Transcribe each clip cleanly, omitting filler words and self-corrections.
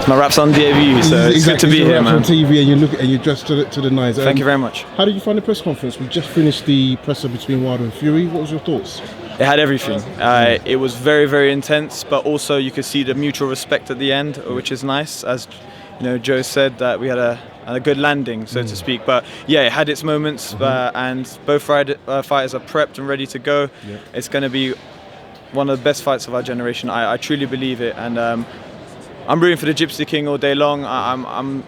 My rap's on debut, so it's good to be here, man. On TV and you look and you're dressed to the nines. Thank you very much. How did you find the press conference? We just finished the presser between Wilder and Fury. What was your thoughts? It had everything. It was very, very intense, but also you could see the mutual respect at the end, which is nice. As you know, Joe said that we had a good landing, so to speak. But yeah, it had its moments, and both fighters are prepped and ready to go. Yeah. It's going to be one of the best fights of our generation. I truly believe it, and I'm rooting for the Gypsy King all day long.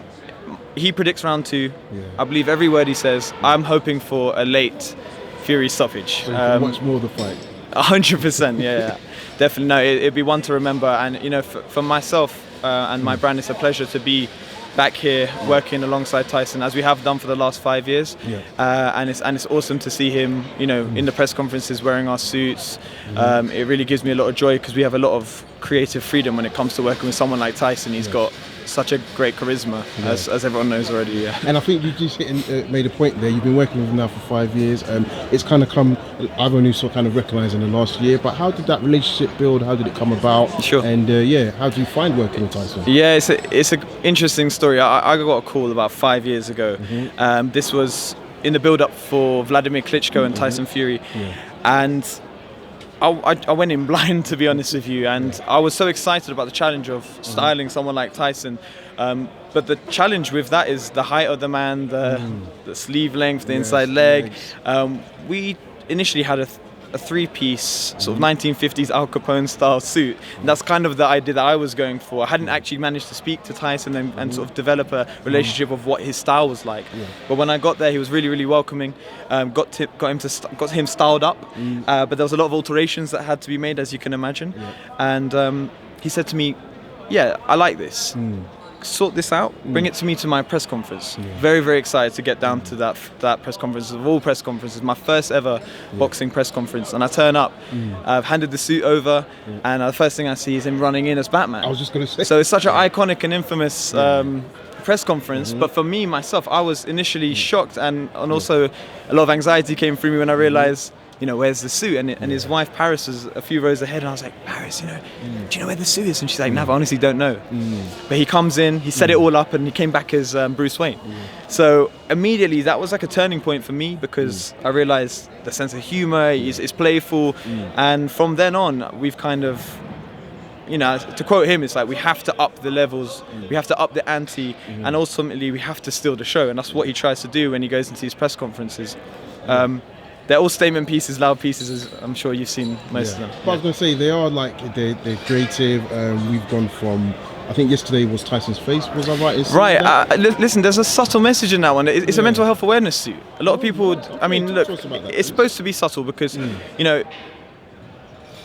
He predicts round 2. Yeah. I believe every word he says. I'm hoping for a late Fury stoppage. So much more of the fight. 100%, yeah. Definitely. No, it'd be one to remember. And you know, for myself and my brand, it's a pleasure to be back here working alongside Tyson, as we have done for the last 5 years. Yeah. And it's awesome to see him, you know, in the press conferences wearing our suits. It really gives me a lot of joy because we have a lot of creative freedom when it comes to working with someone like Tyson. He's got such a great charisma, as everyone knows already. Yeah. And I think you just made a point there. You've been working with him now for 5 years. It's kind of come. I've only kind of recognised in the last year. But how did that relationship build? How did it come about? Sure. And how do you find working with Tyson? Yeah, it's an interesting story. I got a call about 5 years ago. This was in the build-up for Vladimir Klitschko and Tyson Fury, and I went in blind, to be honest with you, and I was so excited about the challenge of styling someone like Tyson. But the challenge with that is the height of the man, the sleeve length, the inside leg. We initially had a three-piece sort of 1950s Al Capone style suit. And that's kind of the idea that I was going for. I hadn't actually managed to speak to Tyson and sort of develop a relationship of what his style was like. But when I got there, he was really, really welcoming. Got him styled up. But there was a lot of alterations that had to be made, as you can imagine. And he said to me, "Yeah, I like this. Sort this out, bring it to me to my press conference." Very, very excited to get down to that press conference of all press conferences, my first ever boxing press conference. And I turn up, I've handed the suit over, and the first thing I see is him running in as Batman. I was just going to say. So it's such an iconic and infamous press conference. But for me, myself, I was initially shocked, and also a lot of anxiety came through me when I realised, you know, where's the suit? And his wife Paris was a few rows ahead, and I was like, "Paris, you know, do you know where the suit is?" And she's like, "Nav, I honestly don't know." But he comes in, he set it all up, and he came back as Bruce Wayne. So immediately that was like a turning point for me, because I realised the sense of humour, it's playful, and from then on we've kind of, you know, to quote him, it's like we have to up the levels, we have to up the ante, and ultimately we have to steal the show, and that's what he tries to do when he goes into these press conferences. They're all statement pieces, loud pieces, as I'm sure you've seen most of them. But I was going to say, they are like, they're creative. We've gone from, I think yesterday was Tyson's face, was that right? Right, listen, there's a subtle message in that one. It's a mental health awareness suit. A lot of people, I mean, look, it's supposed to be subtle because, you know,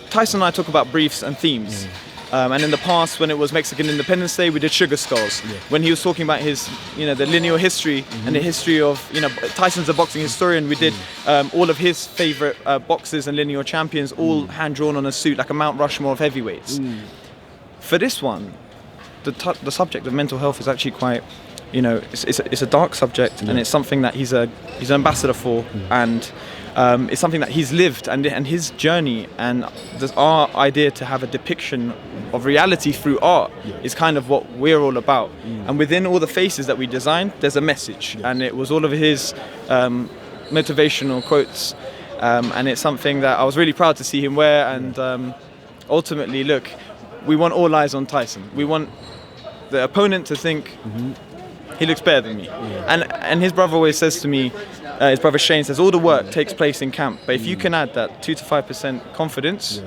Tyson and I talk about briefs and themes. And in the past, when it was Mexican Independence Day, we did Sugar Skulls. When he was talking about his, you know, the lineal history and the history of, you know, Tyson's a boxing historian. We did all of his favorite boxers and lineal champions, all hand drawn on a suit, like a Mount Rushmore of heavyweights. For this one, the subject of mental health is actually quite, you know, it's a dark subject, and it's something that he's an ambassador for, and it's something that he's lived, and his journey, and there's our idea to have a depiction of reality through art is kind of what we're all about. And within all the faces that we designed, there's a message, and it was all of his motivational quotes, and it's something that I was really proud to see him wear. And ultimately, look, we want all eyes on Tyson. We want the opponent to think he looks better than me. And his brother always says to me, his brother Shane says, all the work takes place in camp, but if you can add that 2 to 5% confidence,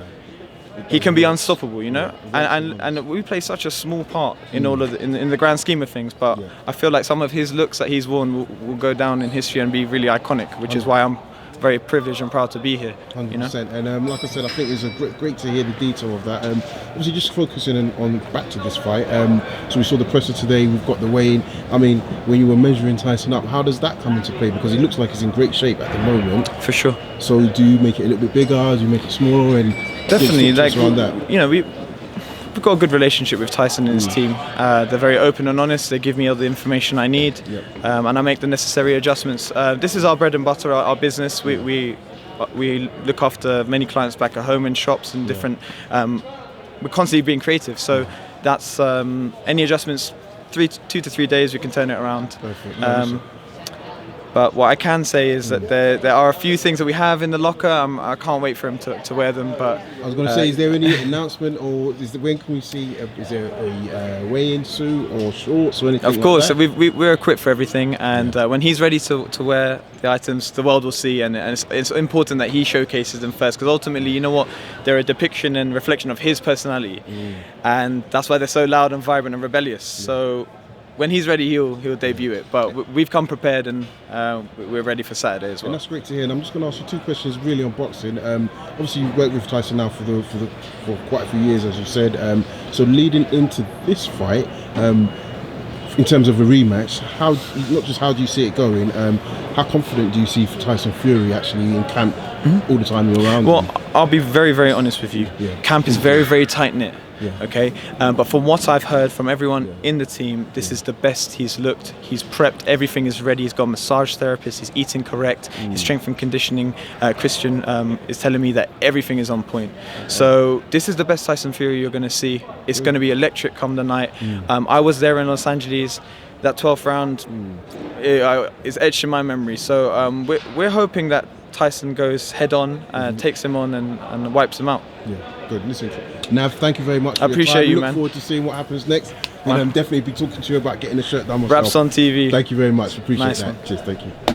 he can be unstoppable, you know. And we play such a small part in all of in the grand scheme of things. But I feel like some of his looks that he's worn will go down in history and be really iconic, which is why I'm very privileged and proud to be here. 100%. You know? And like I said, I think it's great to hear the detail of that. Obviously, just focusing on back to this fight. So we saw the presser today. We've got the weigh-in. I mean, when you were measuring Tyson up, how does that come into play? Because he looks like he's in great shape at the moment. For sure. So do you make it a little bit bigger? Do you make it smaller? And definitely, like around that? You know, we've got a good relationship with Tyson and his team. They're very open and honest. They give me all the information I need, and I make the necessary adjustments. This is our bread and butter, our business. We look after many clients back at home in shops and different. We're constantly being creative. So that's any adjustments. 2 to 3 days, we can turn it around. Perfect. But what I can say is that there are a few things that we have in the locker. I can't wait for him to wear them. But I was going to say, is there any announcement, or when can we see? Is there a weigh-in suit or shorts or anything? Of course, like that? we're equipped for everything, and when he's ready to wear the items, the world will see. And it's important that he showcases them first, because ultimately, you know what, they're a depiction and reflection of his personality, and that's why they're so loud and vibrant and rebellious. So when he's ready, he'll debut it. But we've come prepared, and we're ready for Saturday as well. And that's great to hear. And I'm just going to ask you 2 questions, really, on boxing. Obviously, you've worked with Tyson now for quite a few years, as you said. So leading into this fight, in terms of a rematch, not just how do you see it going? How confident do you see for Tyson Fury actually in camp all the time you're around? Well, I'll be very, very honest with you. Yeah. Camp is very, very tight knit. Yeah. Okay, but from what I've heard from everyone in the team, this is the best he's looked. He's prepped, everything is ready. He's got a massage therapist, he's eating correct, his strength and conditioning. Christian is telling me that everything is on point. So this is the best Tyson Fury you're going to see. It's going to be electric come the night. I was there in Los Angeles. That 12th round is etched in my memory. So we're hoping that Tyson goes head on, takes him on, and wipes him out. Yeah, good. Listen, Nav, thank you very much. I appreciate you, man. man. Look forward to seeing what happens next. And definitely be talking to you about getting the shirt done myself. Raps on TV. Thank you very much. Appreciate Nice that. one. Cheers. Thank you.